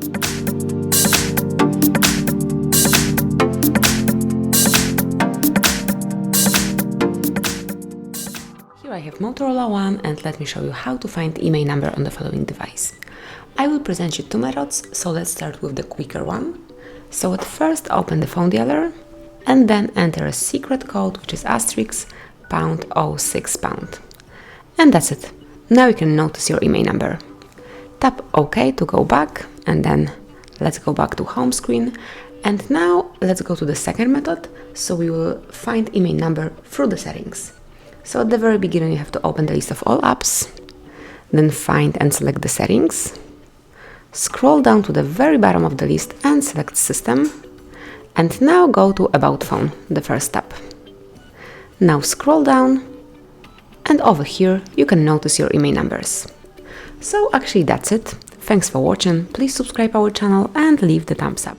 Here I have Motorola One, and let me show you how to find IMEI number on the following device. I will present you two methods, so let's start with the quicker one. So at first open the phone dialer and then enter a secret code, which is *#06#. And that's it. Now you can notice your IMEI number. Tap OK to go back, and then let's go back to home screen. And now let's go to the second method, so we will find IMEI number through the settings. So at the very beginning you have to open the list of all apps, then find and select the settings. Scroll down to the very bottom of the list and select System. And now go to About Phone, the first tab. Now scroll down, and over here you can notice your IMEI numbers. So actually that's it. Thanks for watching, please subscribe our channel and leave the thumbs up.